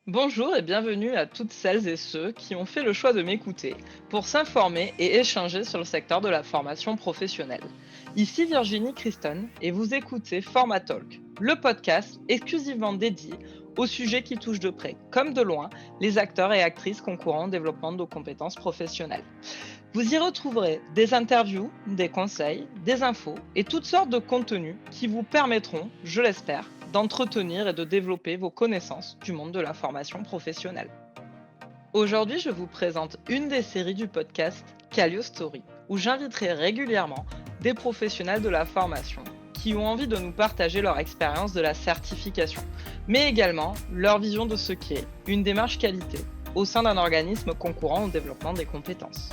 Bonjour et bienvenue à toutes celles et ceux qui ont fait le choix de m'écouter pour s'informer et échanger sur le secteur de la formation professionnelle. Ici Virginie Christon et vous écoutez Formatalk, le podcast exclusivement dédié aux sujets qui touchent de près comme de loin les acteurs et actrices concourant au développement de nos compétences professionnelles. Vous y retrouverez des interviews, des conseils, des infos et toutes sortes de contenus qui vous permettront, je l'espère, d'entretenir et de développer vos connaissances du monde de la formation professionnelle. Aujourd'hui, je vous présente une des séries du podcast Callio Story, où j'inviterai régulièrement des professionnels de la formation qui ont envie de nous partager leur expérience de la certification, mais également leur vision de ce qu'est une démarche qualité au sein d'un organisme concourant au développement des compétences.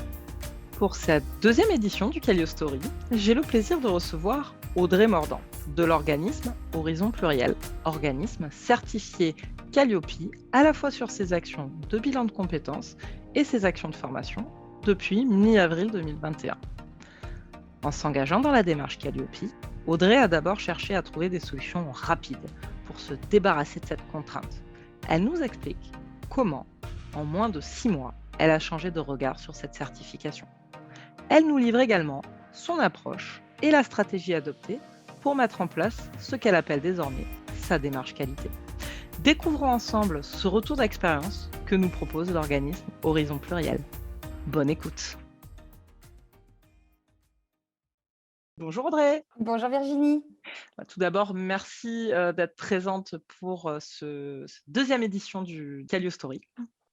Pour cette deuxième édition du Callio Story, j'ai le plaisir de recevoir Audrey Mordant, de l'organisme Horizon Pluriel, organisme certifié Calliope à la fois sur ses actions de bilan de compétences et ses actions de formation depuis mi-avril 2021. En s'engageant dans la démarche Calliope, Audrey a d'abord cherché à trouver des solutions rapides pour se débarrasser de cette contrainte. Elle nous explique comment, en moins de 6 mois, elle a changé de regard sur cette certification. Elle nous livre également son approche et la stratégie adoptée pour mettre en place ce qu'elle appelle désormais sa démarche qualité. Découvrons ensemble ce retour d'expérience que nous propose l'organisme Horizon Pluriel. Bonne écoute. Bonjour Audrey. Bonjour Virginie. Tout d'abord, merci d'être présente pour cette deuxième édition du Callio Story.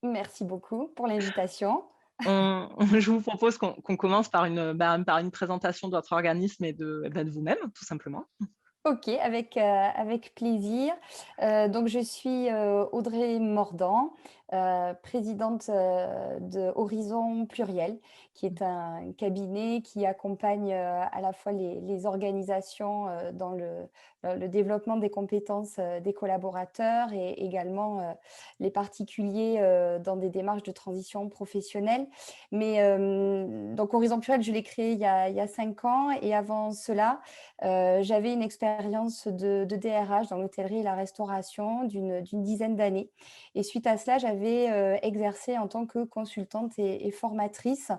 Merci beaucoup pour l'invitation. Je vous propose qu'on commence par une présentation de votre organisme et de vous-même, tout simplement. OK, avec plaisir. Donc je suis, Audrey Mordant, présidente, de Horizon Pluriel, qui est un cabinet qui accompagne, à la fois les organisations, dans le développement des compétences, des collaborateurs et également, les particuliers, dans des démarches de transition professionnelle. Mais, donc Horizon Pluriel, je l'ai créé il y a 5 ans et avant cela, j'avais une expérience de DRH dans l'hôtellerie et la restauration d'une dizaine d'années et suite à cela, j'avais, exercé en tant que consultante et formatrice,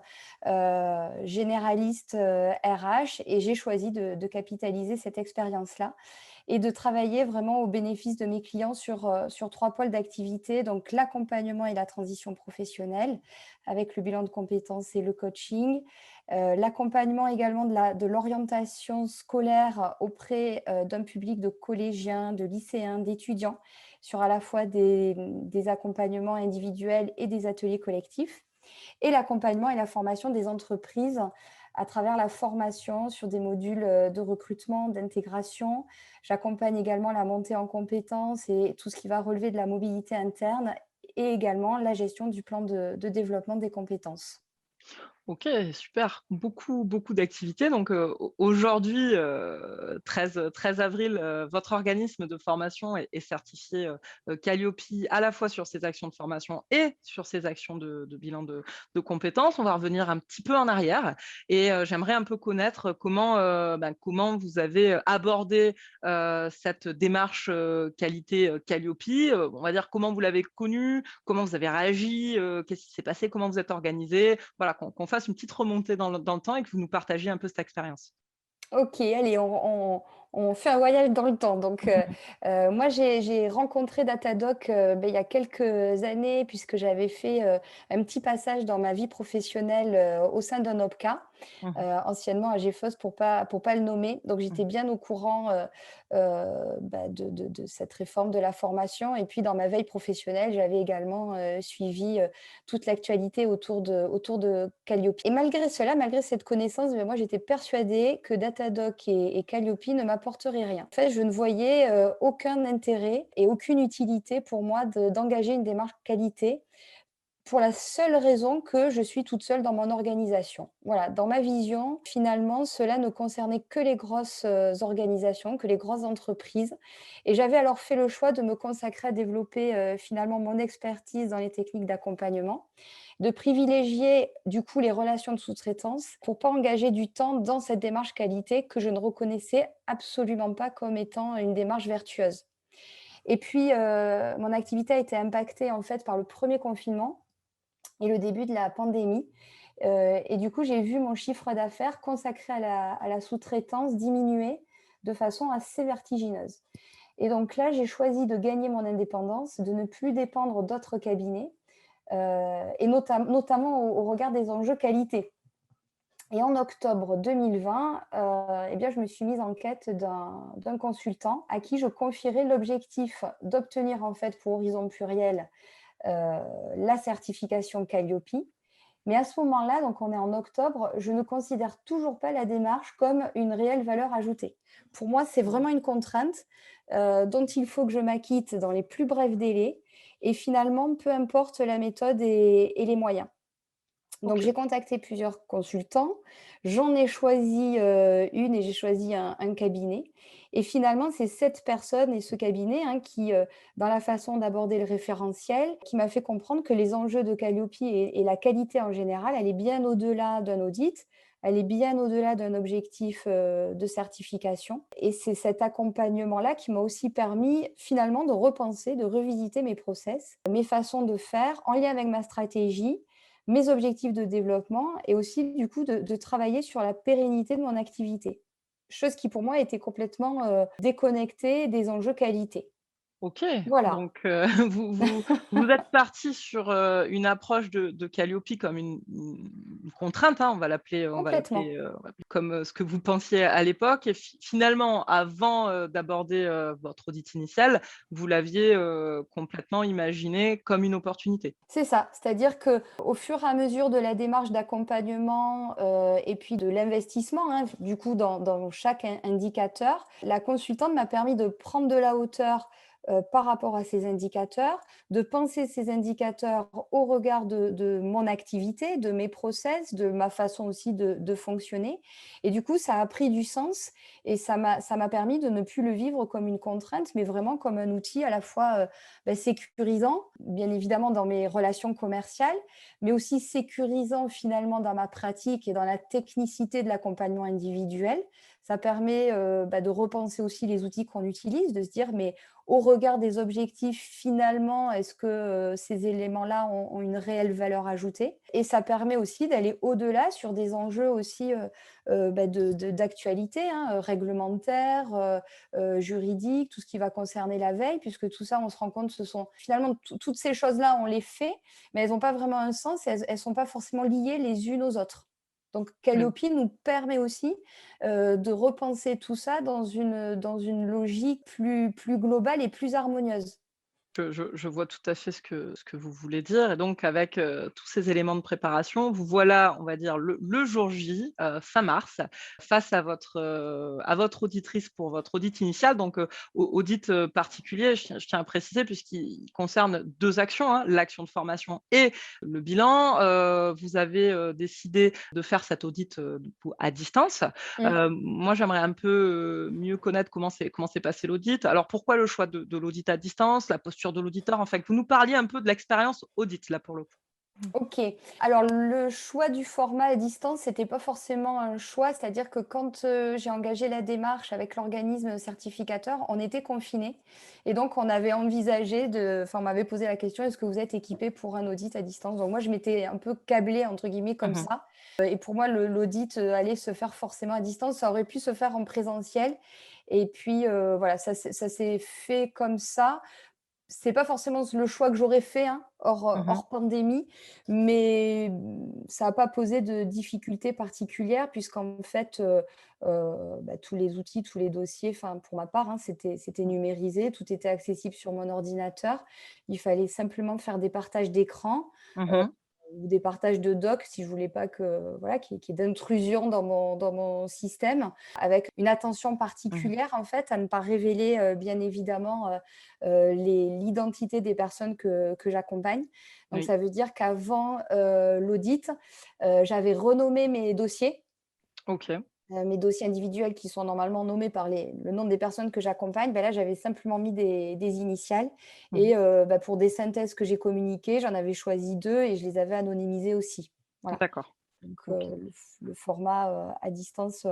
généraliste, RH et j'ai choisi de capitaliser cette expérience-là et de travailler vraiment au bénéfice de mes clients sur 3 pôles d'activité, donc l'accompagnement et la transition professionnelle avec le bilan de compétences et le coaching, l'accompagnement également de l'orientation scolaire auprès, d'un public de collégiens, de lycéens, d'étudiants, sur à la fois des accompagnements individuels et des ateliers collectifs et l'accompagnement et la formation des entreprises à travers la formation sur des modules, de recrutement, d'intégration. J'accompagne également la montée en compétences et tout ce qui va relever de la mobilité interne et également la gestion du plan de développement des compétences. OK, super. Beaucoup d'activités. Donc, aujourd'hui, 13 avril, votre organisme de formation est certifié, Calliope à la fois sur ses actions de formation et sur ses actions de bilan de compétences. On va revenir un petit peu en arrière et j'aimerais un peu connaître comment vous avez, abordé, cette démarche, qualité, Calliope. On va dire comment vous l'avez connue, comment vous avez réagi, qu'est-ce qui s'est passé, comment vous êtes organisé. Voilà, qu'on fasse une petite remontée dans le temps et que vous nous partagiez un peu cette expérience. OK, allez, on fait un voyage dans le temps. Donc, moi, j'ai rencontré Datadoc, il y a quelques années puisque j'avais fait, un petit passage dans ma vie professionnelle, au sein d'un OPCA, Mmh anciennement AGFOS pour pas le nommer. Donc mh. j'étais bien au courant, de cette réforme de la formation et puis dans ma veille professionnelle, j'avais également, suivi, toute l'actualité autour de Calliope et malgré cela, malgré cette connaissance, moi j'étais persuadée que Datadoc et Calliope ne m'apporteraient rien. En fait, je ne voyais, aucun intérêt et aucune utilité pour moi d'engager une démarche qualité pour la seule raison que je suis toute seule dans mon organisation. Voilà, dans ma vision, finalement, cela ne concernait que les grosses, organisations, que les grosses entreprises et j'avais alors fait le choix de me consacrer à développer, finalement mon expertise dans les techniques d'accompagnement, de privilégier du coup les relations de sous-traitance pour pas engager du temps dans cette démarche qualité que je ne reconnaissais absolument pas comme étant une démarche vertueuse. Et puis, mon activité a été impactée, en fait, par le premier confinement et le début de la pandémie. Et du coup, j'ai vu mon chiffre d'affaires consacré à la sous-traitance diminuer de façon assez vertigineuse. Et donc là, j'ai choisi de gagner mon indépendance, de ne plus dépendre d'autres cabinets, et notamment au regard des enjeux qualité. Et en octobre 2020, eh bien, je me suis mise en quête d'un consultant à qui je confierai l'objectif d'obtenir, en fait, pour Horizon Pluriel, la certification Calliope. Mais à ce moment-là, donc on est en octobre, je ne considère toujours pas la démarche comme une réelle valeur ajoutée. Pour moi, c'est vraiment une contrainte, dont il faut que je m'acquitte dans les plus brefs délais et finalement, peu importe la méthode et les moyens. Donc OK. j'ai contacté plusieurs consultants, j'en ai choisi, une et j'ai choisi un cabinet et finalement c'est cette personne et ce cabinet, hein, qui, dans la façon d'aborder le référentiel, qui m'a fait comprendre que les enjeux de Calliope et la qualité en général, elle est bien au-delà d'un audit, elle est bien au-delà d'un objectif, de certification et c'est cet accompagnement-là qui m'a aussi permis finalement de repenser, de revisiter mes process, mes façons de faire en lien avec ma stratégie, mes objectifs de développement et aussi du coup de travailler sur la pérennité de mon activité. Chose qui pour moi était complètement, déconnectée des enjeux qualité. OK, Voilà, donc vous êtes partis sur, une approche de Calliope comme une contrainte, hein, complètement. on va l'appeler comme, ce que vous pensiez à l'époque et finalement avant, d'aborder, votre audit initial, vous l'aviez, complètement imaginé comme une opportunité? C'est ça, c'est-à-dire que au fur et à mesure de la démarche d'accompagnement, et puis de l'investissement, hein, du coup dans chaque indicateur, la consultante m'a permis de prendre de la hauteur, par rapport à ces indicateurs, de penser ces indicateurs au regard de mon activité, de mes process, de ma façon aussi de fonctionner et du coup ça a pris du sens et ça m'a permis de ne plus le vivre comme une contrainte, mais vraiment comme un outil à la fois, sécurisant, bien évidemment dans mes relations commerciales, mais aussi sécurisant finalement dans ma pratique et dans la technicité de l'accompagnement individuel. Ça permet, de repenser aussi les outils qu'on utilise, de se dire: «Mais au regard des objectifs, finalement, est-ce que, ces éléments-là ont une réelle valeur ajoutée?» Et ça permet aussi d'aller au-delà sur des enjeux aussi, d'actualité, hein, réglementaires, juridiques, tout ce qui va concerner la veille, puisque tout ça, on se rend compte, ce sont finalement toutes ces choses-là, on les fait, mais elles n'ont pas vraiment un sens et elles sont pas forcément liées les unes aux autres. Donc Mmh. Calliope nous permet aussi, de repenser tout ça dans une logique plus globale et plus harmonieuse. Je vois tout à fait ce que vous voulez dire et donc avec, tous ces éléments de préparation, vous voilà, on va dire le jour J, fin mars, face à votre auditrice pour votre audit initial donc, audit, particulier, je tiens à préciser puisqu'il concerne 2 actions, hein, l'action de formation et le bilan. Vous avez, décidé de faire cet audit, du coup à distance. Mmh. Moi j'aimerais un peu, mieux connaître comment s'est passé l'audit. Alors pourquoi le choix de l'audit à distance, la posture de l'auditeur? Enfin, que vous nous parliez un peu de l'expérience audit là pour le coup. OK. Alors le choix du format à distance, c'était pas forcément un choix, c'est-à-dire que quand, j'ai engagé la démarche avec l'organisme certificateur, on était confinés et donc on avait envisagé on m'avait posé la question: «Est-ce que vous êtes équipés pour un audit à distance?» Donc moi, je m'étais un peu «câblée» entre guillemets comme Mmh. ça, et pour moi l'audit, allait se faire forcément à distance. Ça aurait pu se faire en présentiel et puis, voilà, ça s'est fait comme ça. C'est pas forcément le choix que j'aurais fait, hein, Mmh. hors pandémie, mais ça a pas posé de difficultés particulières puisqu'en fait, tous les outils, tous les dossiers, enfin pour ma part, hein, c'était numérisé, tout était accessible sur mon ordinateur. Il fallait simplement faire des partages d'écran, Mmh. ou des partages de docs si je voulais pas que voilà, qu'il y ait d'intrusion dans mon système, avec une attention Mmh. particulière en fait à ne pas révéler, bien évidemment, l'identité des personnes que j'accompagne. Donc Oui. ça veut dire qu'avant, l'audit, j'avais renommé OK. mes dossiers individuels qui sont normalement nommés par le nom des personnes que j'accompagne, là, j'avais simplement mis des initiales Mmh. et pour des synthèses que j'ai communiquées, j'en avais choisi 2 et je les avais anonymisées aussi. Voilà, D'accord. donc OK. le format, à distance,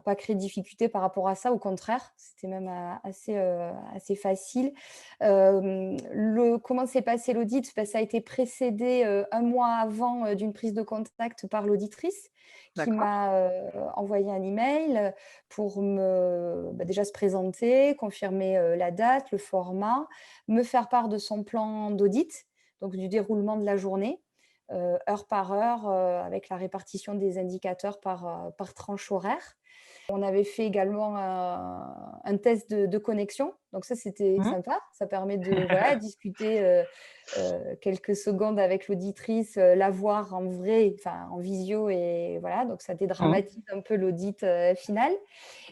pas créé de difficultés par rapport à ça, au contraire, c'était même assez facile. Comment s'est passé l'audit? Bah, ça a été précédé 1 mois avant, d'une prise de contact par l'auditrice qui D'accord. m'a, envoyé un email, pour déjà se présenter, confirmer, la date, le format, me faire part de son plan d'audit, donc du déroulement de la journée, heure par heure, avec la répartition des indicateurs par tranche horaire. On avait fait également un test de connexion, donc ça, c'était Mmh. sympa. Ça permet de, voilà, discuter, quelques secondes avec l'auditrice, la voir en vrai, enfin en visio et voilà, donc ça Mmh. dédramatise un peu l'audit, final.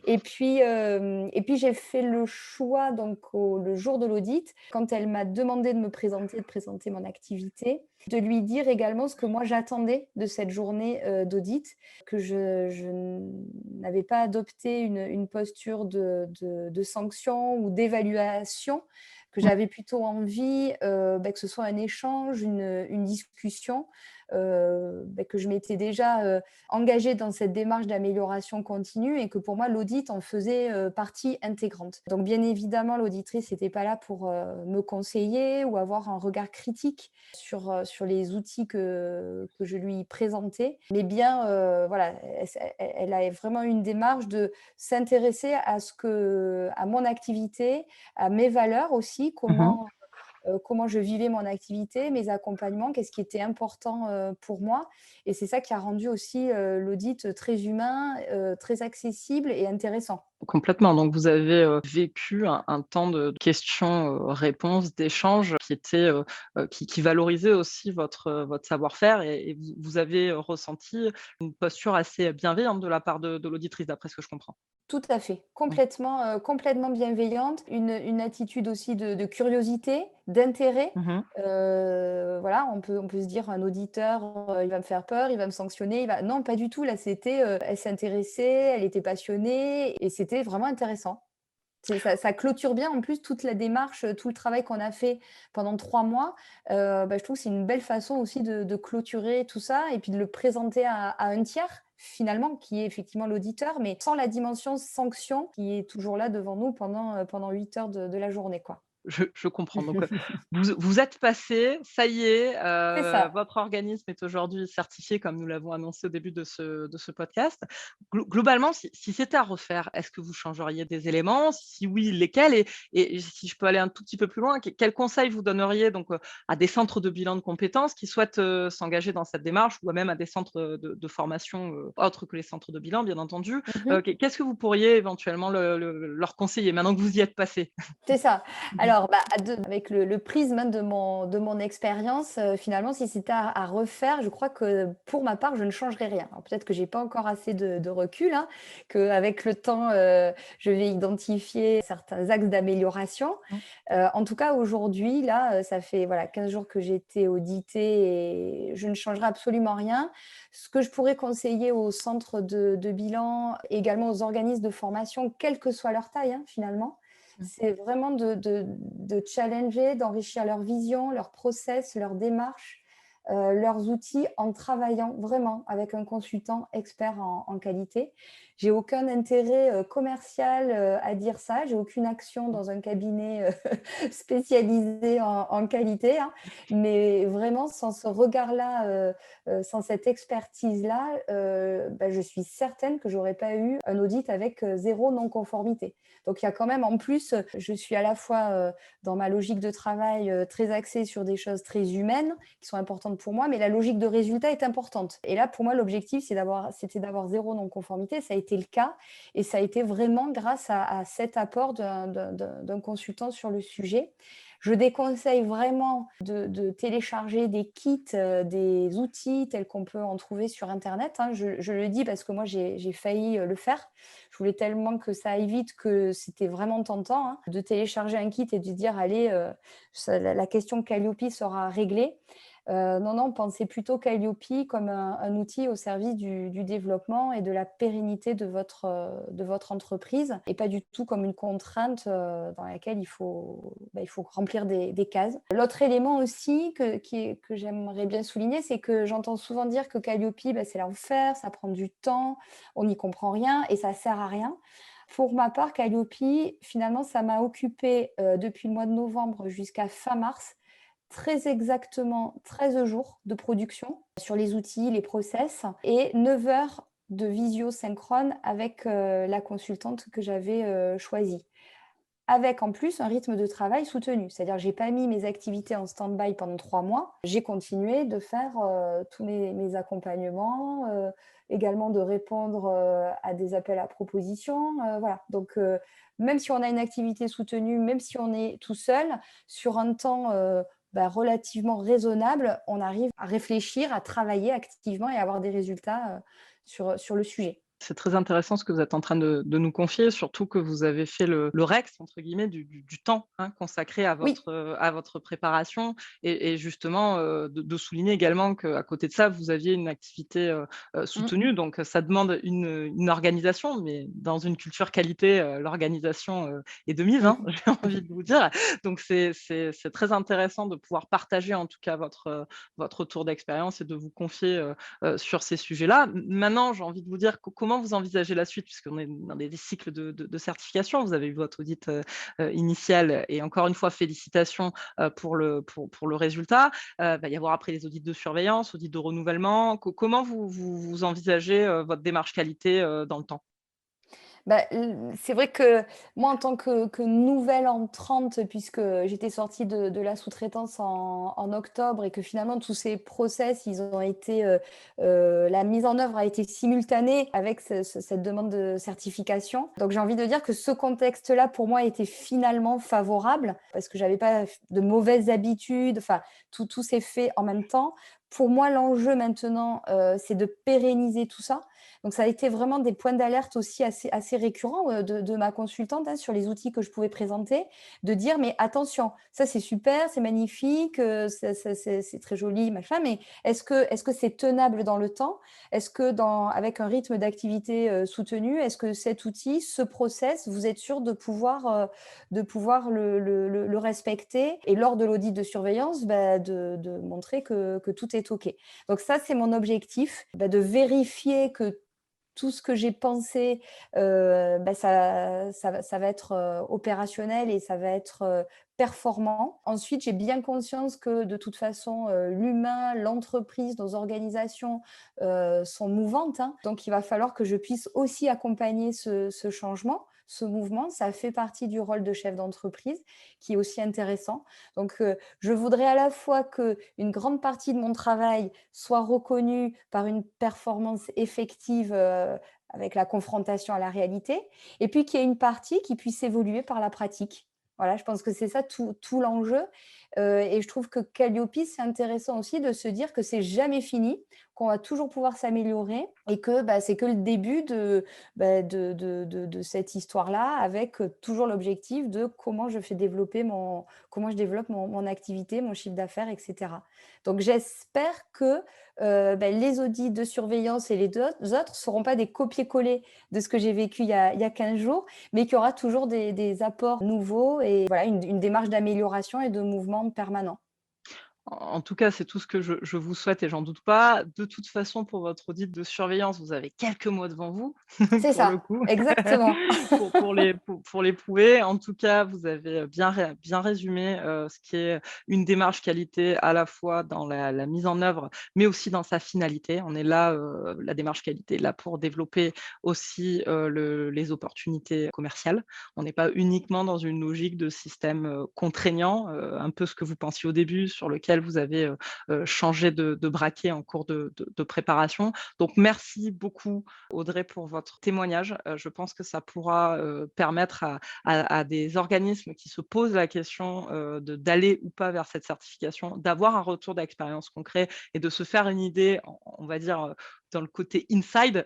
Et puis j'ai fait le choix donc le jour de l'audit, quand elle m'a demandé de me présenter, de présenter mon activité, de lui dire également ce que moi j'attendais de cette journée, d'audit, que je n'avais pas adopté une posture de sanction ou d'évaluation, que Mmh. j'avais plutôt envie, que ce soit un échange, une discussion, que je m'étais déjà, engagée dans cette démarche d'amélioration continue et que pour moi l'audit en faisait, partie intégrante. Donc bien évidemment, l'auditrice n'était pas là pour, me conseiller ou avoir un regard critique sur les outils que je lui présentais, mais bien, voilà, elle a vraiment eu une démarche de s'intéresser à mon activité, à mes valeurs aussi, Mmh. comment je vivais mon activité, mes accompagnements, qu'est-ce qui était important, pour moi, et c'est ça qui a rendu aussi, l'audit très humain, très accessible et intéressant. Complètement. Donc vous avez, vécu un temps de questions, réponses, d'échanges qui était, qui valorisait aussi votre savoir-faire et vous avez, ressenti une posture assez bienveillante de la part de l'auditrice, d'après ce que je comprends? Tout à fait, Mmh. complètement bienveillante, une attitude aussi de curiosité, d'intérêt. Mmh. Voilà, on peut se dire: «Un auditeur, il va me faire peur, il va me sanctionner, il va» non, pas du tout, là, c'était, elle s'intéressait, elle était passionnée et c'était vraiment intéressant. Ça clôture bien en plus toute la démarche, tout le travail qu'on a fait pendant 3 mois. Je trouve que c'est une belle façon aussi de clôturer tout ça et puis de le présenter à un tiers, finalement, qui est effectivement l'auditeur, mais sans la dimension sanction qui est toujours là devant nous pendant 8 heures de la journée, quoi. Je comprends. Donc, vous êtes passé, ça y est, C'est ça. votre organisme est aujourd'hui certifié comme nous l'avons annoncé au début de ce podcast. Globalement, si c'était à refaire, est-ce que vous changeriez des éléments? Si oui, lesquels? Et si je peux aller un tout petit peu plus loin, quels conseils vous donneriez donc, à des centres de bilan de compétences qui souhaitent, s'engager dans cette démarche ou même à des centres, de formation, autres que les centres de bilan, bien entendu? Mmh. Qu'est-ce que vous pourriez éventuellement leur conseiller maintenant que vous y êtes passé? C'est ça. Alors, avec le prisme, hein, de mon expérience, finalement, si c'était à refaire, je crois que pour ma part, je ne changerais rien. Alors peut-être que j'ai pas encore assez de recul, hein, qu'avec le temps, je vais identifier certains axes d'amélioration. Mmh. En tout cas, aujourd'hui, là, ça fait, voilà, 15 jours que j'ai été auditée et je ne changerai absolument rien. Ce que je pourrais conseiller aux centres de bilan, également aux organismes de formation, quelle que soit leur taille, hein, finalement, Mmh. c'est vraiment de challenger, d'enrichir leur vision, leur process, leur démarche, leurs outils en travaillant vraiment avec un consultant expert en qualité. J'ai aucun intérêt, commercial, à dire ça. J'ai aucune action dans un cabinet, spécialisé en qualité, hein. Mais vraiment sans ce regard-là, sans cette expertise-là, je suis certaine que j'aurais pas eu un audit avec, 0 non-conformité. Donc il y a quand même en plus, je suis à la fois, dans ma logique de travail, très axée sur des choses très humaines qui sont importantes pour moi, mais la logique de résultat est importante. Et là, pour moi, l'objectif, c'était d'avoir 0 non-conformité. Ça a été le cas et ça a été vraiment grâce à cet apport d'un consultant sur le sujet. Je déconseille vraiment de télécharger des kits, des outils tels qu'on peut en trouver sur internet, hein. Je le dis parce que moi j'ai failli, le faire. Je voulais tellement que ça aille vite que c'était vraiment tentant, hein, de télécharger un kit et de dire: «Allez, ça la question Calliope sera réglée». Non, non, pensez plutôt Calliope comme un outil au service du développement et de la pérennité de votre entreprise et pas du tout comme une contrainte, dans laquelle il faut remplir des cases. L'autre élément aussi que j'aimerais bien souligner, c'est que j'entends souvent dire que Calliope, c'est l'enfer, ça prend du temps, on n'y comprend rien et ça sert à rien. Pour ma part, Calliope, finalement, ça m'a occupée, depuis le mois de novembre jusqu'à fin mars, très exactement 13 jours de production sur les outils, les process et 9 heures de visio synchrone avec, la consultante que j'avais, choisie. Avec en plus un rythme de travail soutenu. C'est-à-dire j'ai pas mis mes activités en stand-by pendant 3 mois. J'ai continué de faire, tous mes accompagnements, également de répondre, à des appels à propositions, voilà. Donc, même si on a une activité soutenue, même si on est tout seul, sur un temps, relativement raisonnable, on arrive à réfléchir, à travailler activement et à avoir des résultats, sur le sujet. C'est très intéressant ce que vous êtes en train de nous confier, surtout que vous avez fait le «rex» entre guillemets du temps, hein, consacré Oui. à votre préparation et justement, de souligner également qu'à côté de ça, vous aviez une activité, Mmh. soutenue donc ça demande une organisation, mais dans une culture qualité, l'organisation, est de mise, hein, Mmh. j'ai envie de vous dire. Donc c'est très intéressant de pouvoir partager en tout cas votre retour d'expérience et de vous confier, sur ces sujets-là. Maintenant, j'ai envie de vous dire comment vous envisagez la suite? Puisqu'on est dans des cycles de certification. Vous avez eu votre audit, initial et encore une fois félicitations, pour le résultat. Va y avoir après les audits de surveillance, audits de renouvellement. Comment vous envisagez, votre démarche qualité, dans le temps? C'est vrai que moi, en tant que nouvelle entrante, puisque j'étais sortie de la sous-traitance en octobre et que finalement tous ces process, ils ont été, la mise en œuvre a été simultanée avec cette demande de certification. Donc j'ai envie de dire que ce contexte-là, pour moi, était finalement favorable parce que j'avais pas de mauvaises habitudes, enfin tout s'est fait en même temps. Pour moi, l'enjeu maintenant, c'est de pérenniser tout ça. Donc ça a été vraiment des points d'alerte aussi assez récurrents, de ma consultante, hein, sur les outils que je pouvais présenter, de dire: «Mais attention, ça c'est super, c'est magnifique, c'est très joli, machin, mais est-ce que c'est tenable dans le temps? Est-ce que avec un rythme d'activité, soutenu, est-ce que cet outil, ce process, vous êtes sûr de pouvoir le respecter?» Et lors de l'audit de surveillance, de montrer que tout est OK. Donc ça, c'est mon objectif, de vérifier que tout ce que j'ai pensé, ça va être, opérationnel et ça va être, performant. Ensuite, j'ai bien conscience que de toute façon, l'humain, l'entreprise, nos organisations, sont mouvantes, hein. Donc il va falloir que je puisse aussi accompagner ce changement, ce mouvement. Ça fait partie du rôle de chef d'entreprise qui est aussi intéressant. Donc, je voudrais à la fois qu'une grande partie de mon travail soit reconnue par une performance effective, avec la confrontation à la réalité et puis qu'il y ait une partie qui puisse évoluer par la pratique. Voilà, je pense que c'est ça tout l'enjeu, et je trouve que Calliope, c'est intéressant aussi de se dire que c'est jamais fini, qu'on va toujours pouvoir s'améliorer et que, c'est que le début de cette histoire-là avec, toujours l'objectif de comment je développe mon activité, mon chiffre d'affaires et cetera. Donc j'espère que, les audits de surveillance et les autres ne seront pas des copier-coller de ce que j'ai vécu il y a 15 jours, mais qu'il y aura toujours des apports nouveaux et voilà, une démarche d'amélioration et de mouvement permanent. En tout cas, c'est tout ce que je vous souhaite et j'en doute pas. De toute façon, pour votre audit de surveillance, vous avez quelques mois devant vous, C'est pour le ça, coup, exactement. pour l'éprouver. En tout cas, vous avez bien résumé, ce qui est une démarche qualité à la fois dans la mise en œuvre, mais aussi dans sa finalité. On est là, la démarche qualité est là pour développer aussi, les opportunités commerciales. On n'est pas uniquement dans une logique de système, contraignant, un peu ce que vous pensiez au début, sur lequel vous avez, changé de braquet en cours de préparation. Donc merci beaucoup Audrey pour votre témoignage. Je pense que ça pourra, permettre à des organismes qui se posent la question, d'aller ou pas vers cette certification, d'avoir un retour d'expérience concret et de se faire une idée, on va dire, dans le côté inside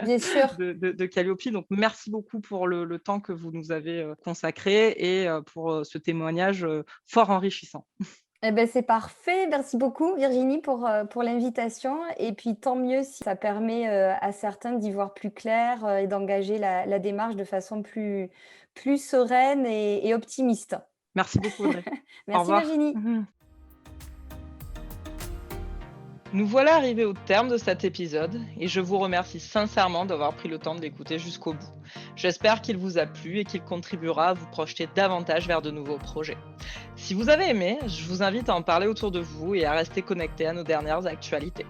Bien sûr. de Calliope. Donc merci beaucoup pour le temps que vous nous avez, consacré et pour, ce témoignage, fort enrichissant. Eh ben, c'est parfait. Merci beaucoup Virginie pour l'invitation et puis tant mieux si ça permet, à certains d'y voir plus clair, et d'engager la démarche de façon plus sereine et optimiste. Merci beaucoup Audrey. Au Merci revoir. Virginie. Nous voilà arrivés au terme de cet épisode et je vous remercie sincèrement d'avoir pris le temps de l'écouter jusqu'au bout. J'espère qu'il vous a plu et qu'il contribuera à vous projeter davantage vers de nouveaux projets. Si vous avez aimé, je vous invite à en parler autour de vous et à rester connecté à nos dernières actualités.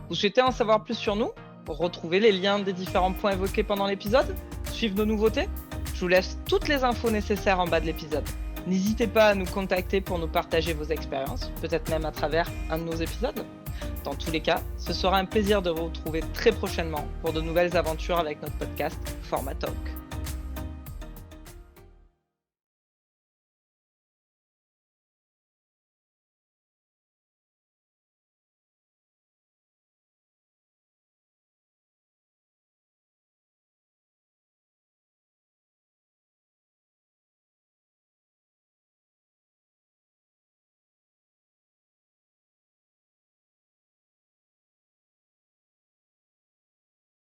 Vous souhaitez en savoir plus sur nous? Retrouver les liens des différents points évoqués pendant l'épisode? Suivre nos nouveautés? Je vous laisse toutes les infos nécessaires en bas de l'épisode. N'hésitez pas à nous contacter pour nous partager vos expériences, peut-être même à travers un de nos épisodes. Dans tous les cas, ce sera un plaisir de vous retrouver très prochainement pour de nouvelles aventures avec notre podcast Format Talk.